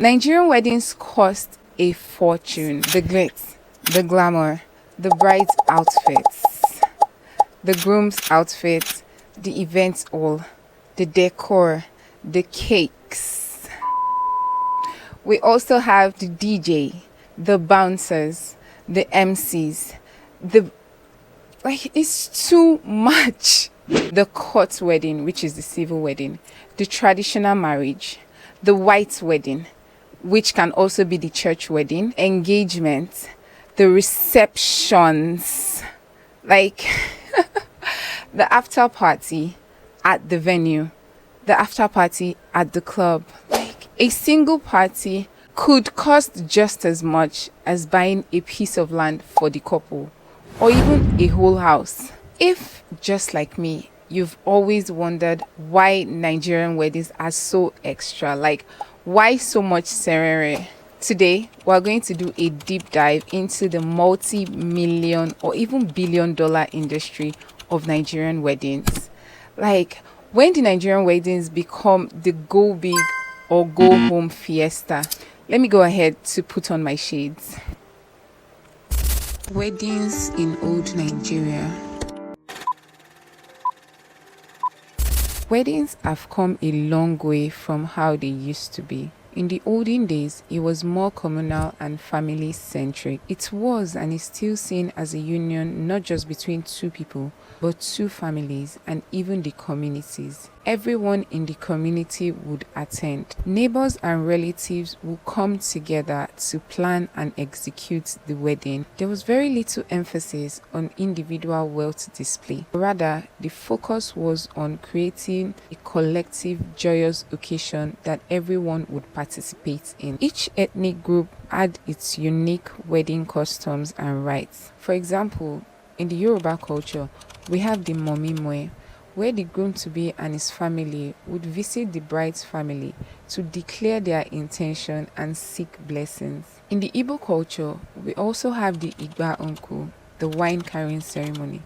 Nigerian weddings cost a fortune. The glitz, the glamour, the bride's outfits, the groom's outfits, the events all, the decor, the cakes. We also have the DJ, the bouncers, the MCs, it's too much. The court wedding, which is the civil wedding, the traditional marriage, the white wedding, which can also be the church wedding, engagement, the receptions, like the after party at the venue, the after party at the club. Like a single party could cost just as much as buying a piece of land for the couple or even a whole house. If, just like me, you've always wondered why Nigerian weddings are so extra, like why so much ceremony, today we're going to do a deep dive into the multi-million or even billion-dollar industry of Nigerian weddings. Like, when the Nigerian weddings become the go big or go home fiesta. Let me go ahead to put on my shades. Weddings in old Nigeria. Weddings have come a long way from how they used to be. In the olden days, it was more communal and family-centric. It was and is still seen as a union not just between two people, but two families and even the communities. Everyone in the community would attend. Neighbors and relatives would come together to plan and execute the wedding. There was very little emphasis on individual wealth display. Rather, the focus was on creating a collective, joyous occasion that everyone would participate in. Each ethnic group had its unique wedding customs and rites. For example, in the Yoruba culture, we have the momimwe, where the groom-to-be and his family would visit the bride's family to declare their intention and seek blessings. In the Igbo culture, we also have the Igba uncle, the wine carrying ceremony,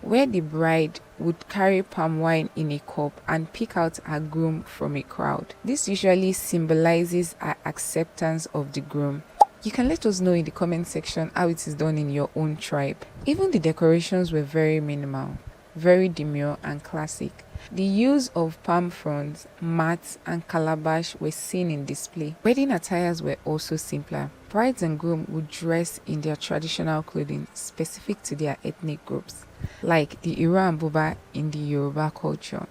where the bride would carry palm wine in a cup and pick out her groom from a crowd. This usually symbolizes her acceptance of the groom. You can let us know in the comment section how it is done in your own tribe. Even the decorations were very minimal, very demure and classic. The use of palm fronds, mats and calabash were seen in display. Wedding attires were also simpler. Brides and groom would dress in their traditional clothing specific to their ethnic groups, like the Iro and Buba in the Yoruba culture.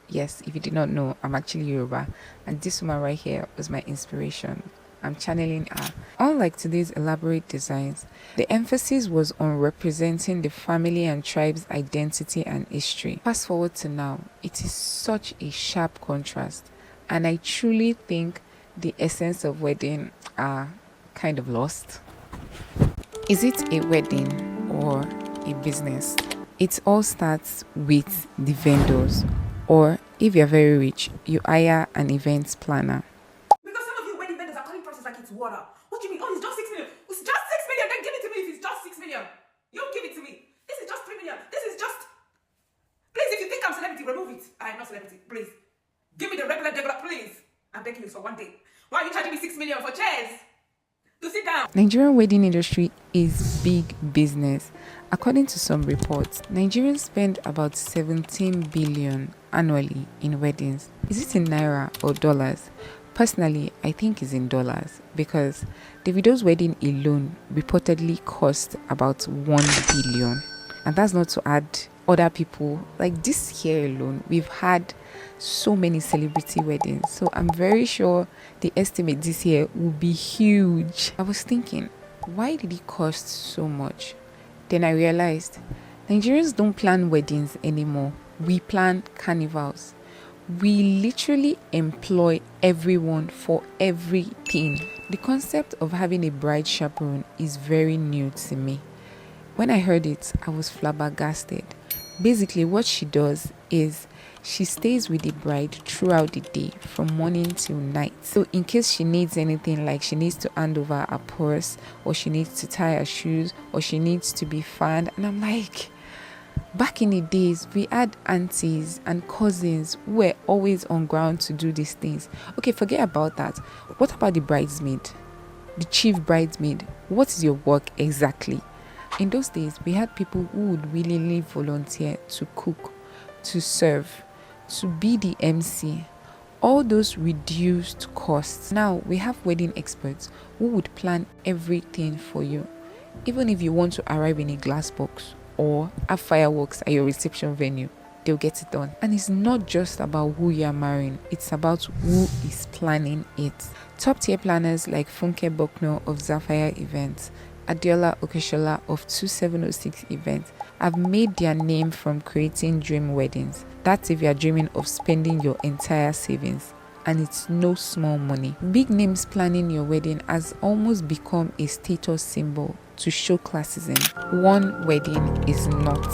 Yes, if you did not know, I'm actually Yoruba, and this woman right here was my inspiration. I'm channeling her. Unlike today's elaborate designs, the emphasis was on representing the family and tribe's identity and history. Fast forward to now, it is such a sharp contrast, and I truly think the essence of wedding are kind of lost. Is it a wedding or a business? It all starts with the vendors, or if you're very rich, you hire an events planner. Water. What do you mean? Oh, it's just 6 million. It's just 6 million. Then give it to me if it's just 6 million. You don't give it to me. This is just 3 million. This is just. Please, if you think I'm celebrity, remove it. I am not celebrity. Please. Give me the regular develop, please. I'm begging you for one day. Why are you charging me 6 million for chairs? To sit down. Nigerian wedding industry is big business. According to some reports, Nigerians spend about 17 billion annually in weddings. Is it in naira or dollars? Personally, I think it's in dollars because Davido's wedding alone reportedly cost about 1 billion. And that's not to add other people. Like this year alone, we've had so many celebrity weddings. So I'm very sure the estimate this year will be huge. I was thinking, why did it cost so much? Then I realized Nigerians don't plan weddings anymore. We plan carnivals. We literally employ everyone for everything. The concept of having a bride chaperone is very new to me. When I heard it, I was flabbergasted. Basically, what she does is she stays with the bride throughout the day from morning till night. So in case she needs anything, like she needs to hand over a purse, or she needs to tie her shoes, or she needs to be fanned, and I'm like, Back in the days, we had aunties and cousins who were always on ground to do these things. Okay, forget about that. What about the bridesmaid? The chief bridesmaid? What is your work exactly? In those days, we had people who would willingly volunteer to cook, to serve, to be the MC. All those reduced costs. Now we have wedding experts who would plan everything for you. Even if you want to arrive in a glass box or have fireworks at your reception venue, they'll get it done. And it's not just about who you're marrying, it's about who is planning it. Top tier planners like Funke Bokno of Zafire Events, Adiola Okeshola of 2706 Events have made their name from creating dream weddings. That's if you're dreaming of spending your entire savings, and it's no small money. Big names planning your wedding has almost become a status symbol to show classism. One wedding is not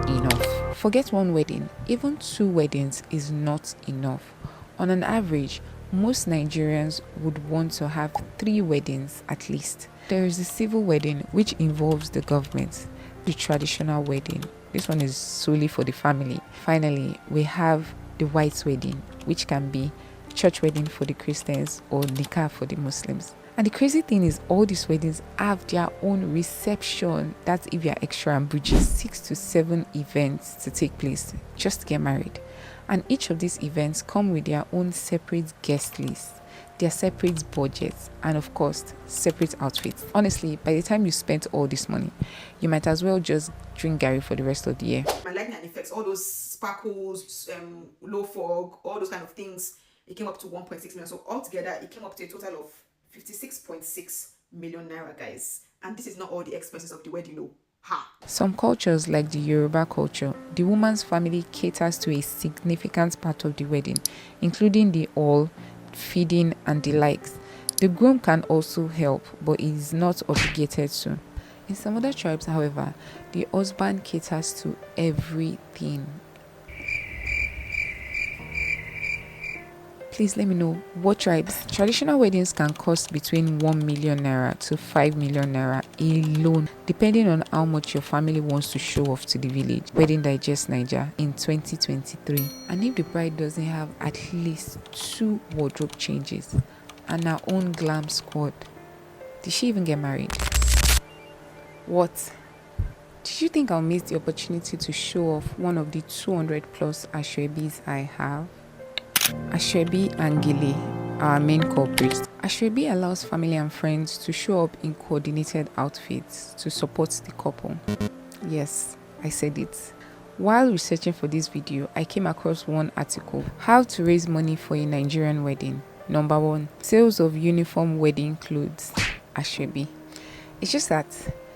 enough. Forget one wedding, even 2 weddings is not enough. On an average, most Nigerians would want to have 3 weddings at least. There is the civil wedding, which involves the government. The traditional wedding, this one is solely for the family. Finally, we have the white wedding, which can be church wedding for the Christians or nikah for the Muslims. And the crazy thing is, all these weddings have their own reception. That's if you're extra and bougie. 6 to 7 events to take place just to get married. And each of these events come with their own separate guest list, their separate budgets, and of course, separate outfits. Honestly, by the time you spent all this money, you might as well just drink Gary for the rest of the year. My lighting and effects, all those sparkles, low fog, all those kind of things, it came up to 1.6 million. So altogether, it came up to a total of 56.6 million naira, guys. And this is not all the expenses of the wedding, though. Ha! Some cultures, like the Yoruba culture, the woman's family caters to a significant part of the wedding, including the hall, feeding, and the likes. The groom can also help, but is not obligated to. In some other tribes, however, the husband caters to everything. Please let me know what tribes. Traditional weddings can cost between 1 million naira to 5 million naira alone, depending on how much your family wants to show off to the village. Wedding Digest Niger in 2023. And if the bride doesn't have at least 2 wardrobe changes and her own glam squad, did she even get married? What? Did you think I'll miss the opportunity to show off one of the 200 plus ashwebis I have? Ashwebi and Gile, our main culprits. Ashwebi allows family and friends to show up in coordinated outfits to support the couple. Yes, I said it. While researching for this video, I came across one article: how to raise money for a Nigerian wedding. Number 1, sales of uniform wedding clothes. Ashwebi. It's just that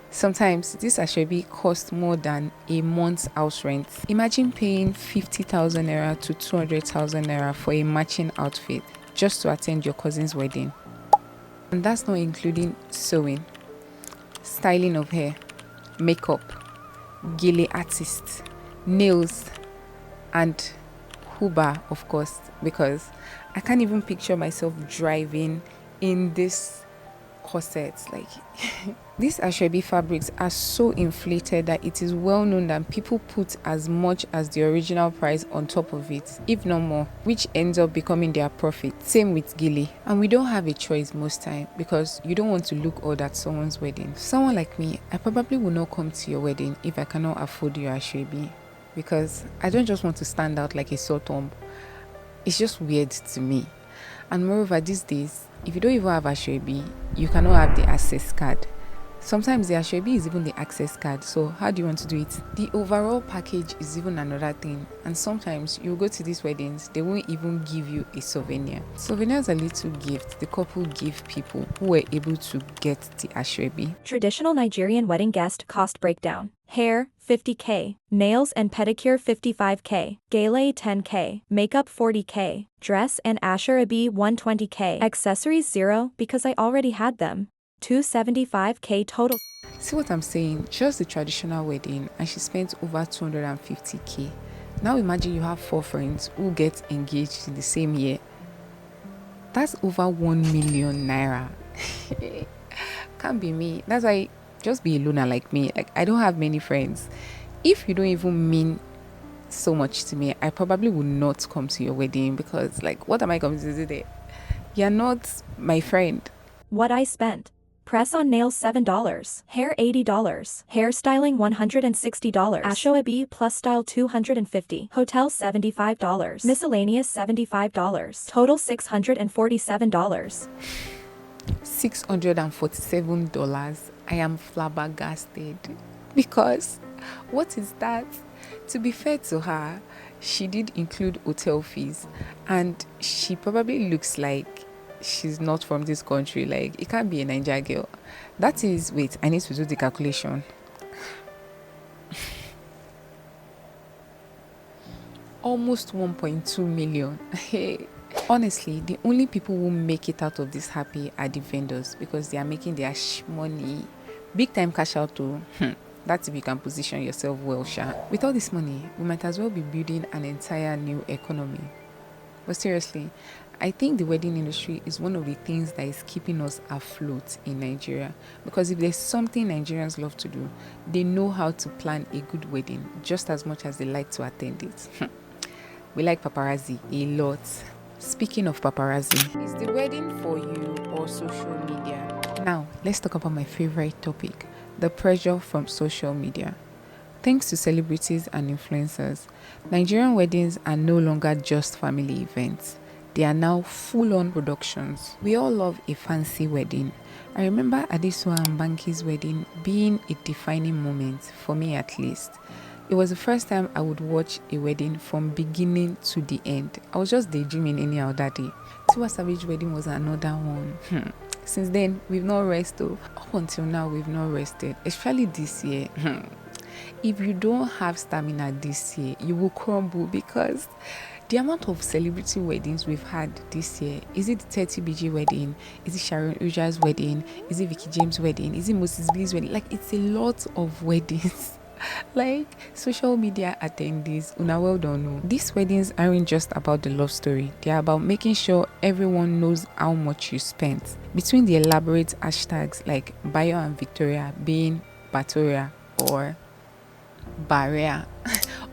sometimes this ashwebi costs more than a month's house rent. Imagine paying 50,000 naira to 200,000 naira for a matching outfit just to attend your cousin's wedding. And that's not including sewing, styling of hair, makeup, gele artists, nails, and huba, of course, because I can't even picture myself driving in this corsets. Like these ashwebi fabrics are so inflated that it is well known that people put as much as the original price on top of it, if not more, which ends up becoming their profit. Same with gele. And we don't have a choice most time, because you don't want to look odd at someone's wedding. Someone like me, I probably will not come to your wedding if I cannot afford your ashwebi, because I don't just want to stand out like a sore thumb. It's just weird to me. And moreover, these days, if you don't even have ashwebi, you cannot have the access card. Sometimes the ashwebi is even the access card, so how do you want to do it? The overall package is even another thing, and sometimes you go to these weddings, they won't even give you a souvenir. Souvenirs are little gifts the couple give people who were able to get the ashwebi. Traditional Nigerian wedding guest cost breakdown. Hair, 50k. Nails and pedicure, 55k. Gele, 10k. Makeup, 40k. Dress and ashwebi, 120k. Accessories, 0, because I already had them. 275k total. See what I'm saying? Just the traditional wedding, and she spent over 250k. Now imagine you have 4 friends who get engaged in the same year. That's over 1 million naira. Can't be me. That's why just be a loner like me. Like, I don't have many friends. If you don't even mean so much to me, I probably would not come to your wedding, because like, what am I coming to do there? You're not my friend. What I spent. Press on nails $7. Hair $80. Hairstyling $160. Ashoabi plus style $250. Hotel $75. Miscellaneous $75. Total $647. $647. I am flabbergasted. Because what is that? To be fair to her, she did include hotel fees, and she probably looks like she's not from this country. Like, it can't be a Niger girl. That is, wait, I need to do the calculation. Almost 1.2 million. Hey, honestly, the only people who make it out of this happy are the vendors, because they are making their money. Big time cash out too. That's if you can position yourself well, Sha. With all this money, we might as well be building an entire new economy. But seriously, I think the wedding industry is one of the things that is keeping us afloat in Nigeria. Because if there's something Nigerians love to do, they know how to plan a good wedding just as much as they like to attend it. We like paparazzi a lot. Speaking of paparazzi, is the wedding for you or social media? Now, let's talk about my favorite topic, the pressure from social media. Thanks to celebrities and influencers, Nigerian weddings are no longer just family events. They are now full-on productions. We all love a fancy wedding. I remember Adesua and Banky's wedding being a defining moment, for me at least. It was the first time I would watch a wedding from beginning to the end. I was just daydreaming anyhow that day. Tiwa Savage wedding was another one. Since then, we've not rested. Up until now, we've not rested. Especially this year. If you don't have stamina this year, you will crumble, because the amount of celebrity weddings we've had this year. Is it the 30 BG wedding? Is it Sharon Uja's wedding? Is it Vicky James' wedding? Is it Moses B's wedding? Like, it's a lot of weddings. Like, social media attendees, una well done. These weddings aren't just about the love story. They are about making sure everyone knows how much you spent. Between the elaborate hashtags like Bayo and Victoria being Batoria or Barrier,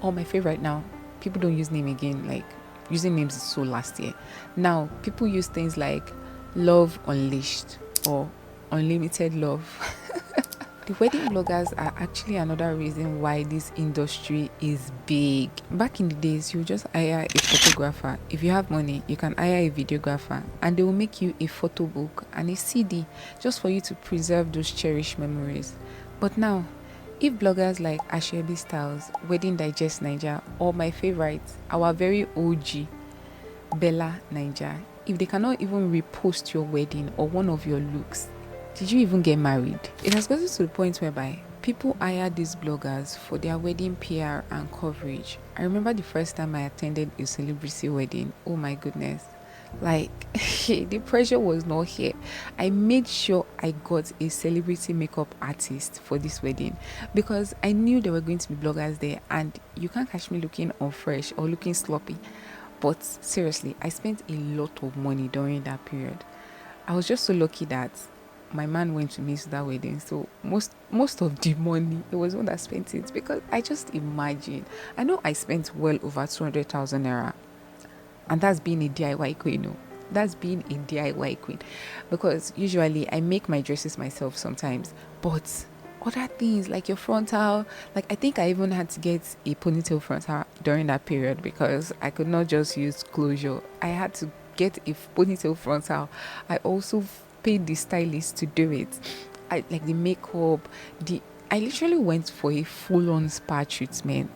or my favorite now, people don't use name again. Like, using names is so last year. Now people use things like Love Unleashed or Unlimited Love. The wedding bloggers are actually another reason why this industry is big. Back in the days, you just hire a photographer. If you have money, you can hire a videographer, and they will make you a photo book and a CD just for you to preserve those cherished memories. But now, if bloggers like Ashebi Styles, Wedding Digest Niger, or my favorite, our very OG, Bella Niger, if they cannot even repost your wedding or one of your looks, did you even get married? It has gotten to the point whereby people hire these bloggers for their wedding PR and coverage. I remember the first time I attended a celebrity wedding. Oh my goodness. Like, the pressure was not here. I made sure I got a celebrity makeup artist for this wedding, because I knew there were going to be bloggers there, and you can't catch me looking unfresh or looking sloppy. But seriously, I spent a lot of money during that period. I was just so lucky that my man went to miss that wedding, so most of the money, it was one that spent it, because I just imagine, I know I spent well over 200,000 naira, and that's being a DIY queen. No, that's being a DIY queen, because usually I make my dresses myself sometimes, but other things like your frontal, like I think I even had to get a ponytail frontal during that period, because I could not just use closure. I had to get a ponytail frontal. I also paid the stylist to do it. I like the makeup, I literally went for a full-on spa treatment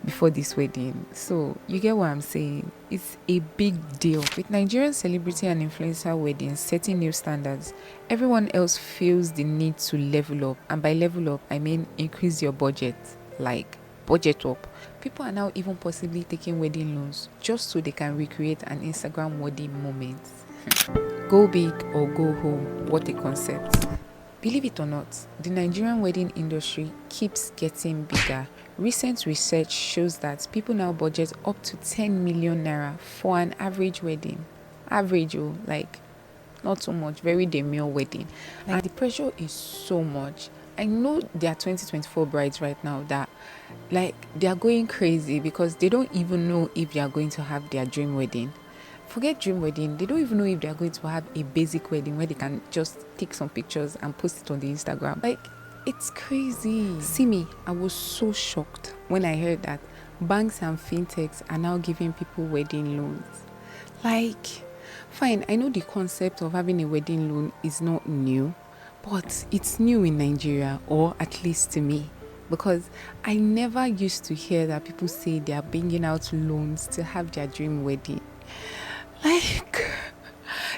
before this wedding. So you get what I'm saying? It's a big deal. With Nigerian celebrity and influencer weddings setting new standards, everyone else feels the need to level up. And by level up, I mean increase your budget. Like, budget up. People are now even possibly taking wedding loans just so they can recreate an Instagram worthy moment. Go big or go home. What a concept. Believe it or not, the Nigerian wedding industry keeps getting bigger. Recent research shows that people now budget up to 10 million naira for an average wedding. Average, like not so much, very demure wedding. Like, the pressure is so much. I know there are 2024 brides right now that like they are going crazy because they don't even know if they are going to have their dream wedding. Forget dream wedding, they don't even know if they are going to have a basic wedding where they can just take some pictures and post it on the Instagram. Like, it's crazy. See me, I was so shocked when I heard that banks and fintechs are now giving people wedding loans. Like, fine, I know the concept of having a wedding loan is not new, but it's new in Nigeria, or at least to me, because I never used to hear that people say they are bringing out loans to have their dream wedding. Like,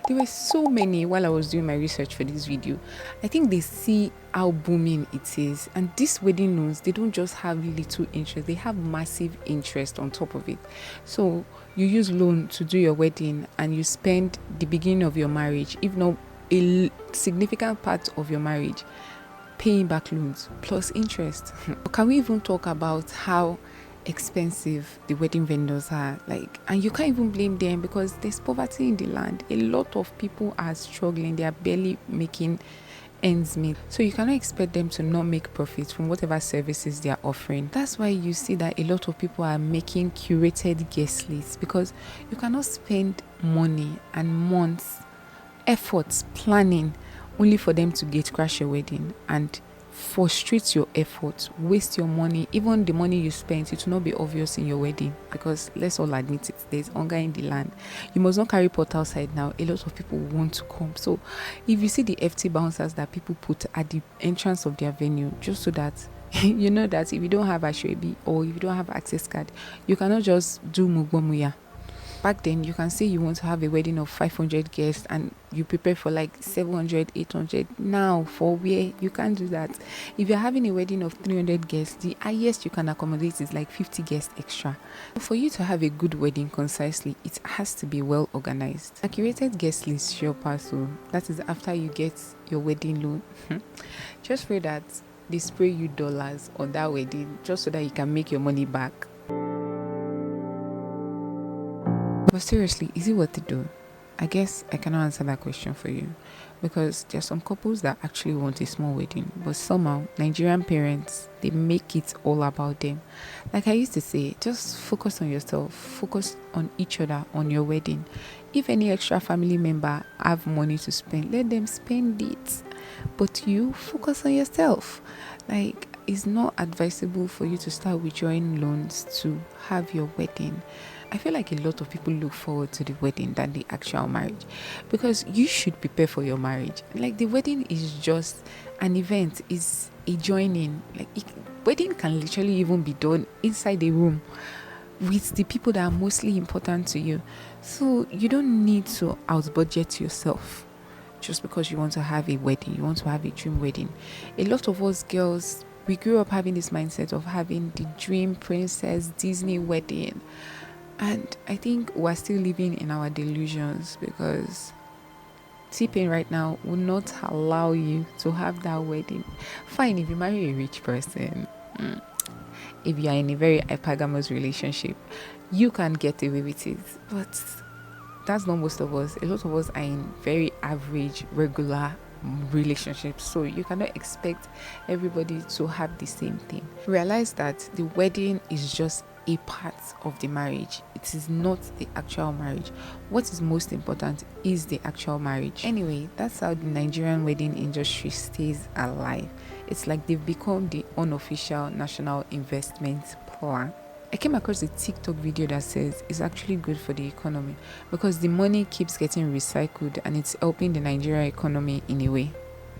there were so many while I was doing my research for this video. I think they see how booming it is, and these wedding loans, they don't just have little interest, they have massive interest on top of it. So you use loan to do your wedding and you spend the beginning of your marriage, if not a significant part of your marriage, paying back loans plus interest. Can we even talk about how expensive the wedding vendors are? Like, and you can't even blame them because there's poverty in the land. A lot of people are struggling, they are barely making ends meet, so you cannot expect them to not make profits from whatever services they are offering. That's why you see that a lot of people are making curated guest lists, because you cannot spend money and months, efforts planning only for them to gate crash your wedding and frustrate your efforts, waste your money. Even the money you spent, it will not be obvious in your wedding, because let's all admit it, there's hunger in the land. You must not carry pot outside now. A lot of people want to come. So if you see the FT bouncers that people put at the entrance of their venue, just so that you know that if you don't have a shrebi or if you don't have access card, you cannot just do mugbomuya. Back then, you can say you want to have a wedding of 500 guests and you prepare for like 700, 800. Now, for where you can't do that. If you're having a wedding of 300 guests, the highest you can accommodate is like 50 guests extra. For you to have a good wedding concisely, it has to be well organized. A curated guest list, sure, parcel. That is after you get your wedding loan. Just pray that they spray you dollars on that wedding just so that you can make your money back. But seriously, is it worth it though? I guess I cannot answer that question for you, because there are some couples that actually want a small wedding, but somehow Nigerian parents, they make it all about them. Like I used to say, just focus on yourself, focus on each other, on your wedding. If any extra family member have money to spend, let them spend it, but you focus on yourself. Like, it's not advisable for you to start withdrawing loans to have your wedding. I feel like a lot of people look forward to the wedding than the actual marriage, because you should prepare for your marriage. Like, the wedding is just an event, is a joining. Like, wedding can literally even be done inside a room with the people that are mostly important to you. So you don't need to out budget yourself just because you want to have a wedding, you want to have a dream wedding. A lot of us girls, we grew up having this mindset of having the dream princess Disney wedding. And I think we're still living in our delusions, because T-Pain right now will not allow you to have that wedding. Fine, if you marry a rich person, if you are in a very hypergamous relationship, you can get away with it. But that's not most of us. A lot of us are in very average, regular relationships, so you cannot expect everybody to have the same thing. Realize that the wedding is just a part of the marriage. It is not the actual marriage. What is most important is the actual marriage. Anyway, that's how the Nigerian wedding industry stays alive. It's like they've become the unofficial national investment plan. I came across a TikTok video that says it's actually good for the economy, because the money keeps getting recycled and it's helping the Nigerian economy in a way.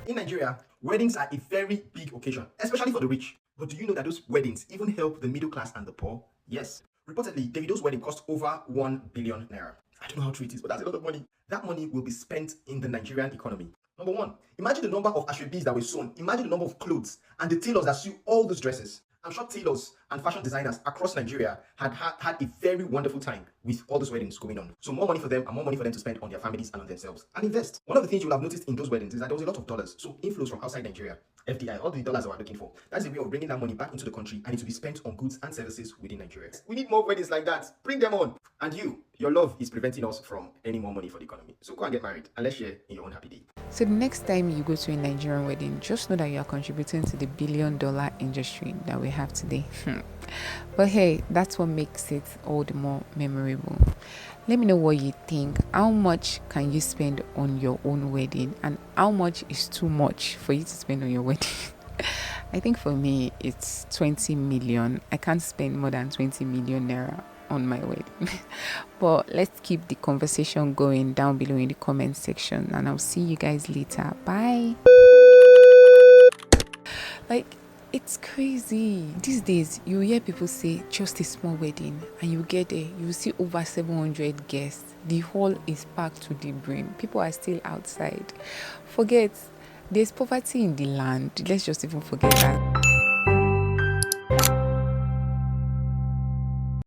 In Nigeria, weddings are a very big occasion, especially for the rich. But do you know that those weddings even help the middle class and the poor? Yes. Reportedly, Davido's wedding cost over 1 billion naira. I don't know how true it is, but that's a lot of money. That money will be spent in the Nigerian economy. Number one, imagine the number of ashwebis that were sewn. Imagine the number of clothes and the tailors that sew all those dresses. I'm sure tailors and fashion designers across Nigeria had a very wonderful time with all those weddings going on. So more money for them and more money for them to spend on their families and on themselves and invest. One of the things you will have noticed in those weddings is that there was a lot of dollars. So inflows from outside Nigeria, FDI, all the dollars that we're looking for. That's a way of bringing that money back into the country and it will be spent on goods and services within Nigeria. We need more weddings like that. Bring them on. And your love is preventing us from earning more money for the economy. So go and get married and let's share in your own happy day. So the next time you go to a Nigerian wedding, just know that you are contributing to the billion-dollar industry that we have today. But hey, that's what makes it all the more memorable. Let me know what you think. How much can you spend on your own wedding, and how much is too much for you to spend on your wedding? I think for me, it's 20 million. I can't spend more than 20 million naira on my wedding. But let's keep the conversation going down below in the comment section, and I'll see you guys later. Bye. Like, it's crazy. These days, you hear people say just a small wedding, and you get there, you see over 700 guests. The hall is packed to the brim. People are still outside. Forget, there's poverty in the land. Let's just even forget that.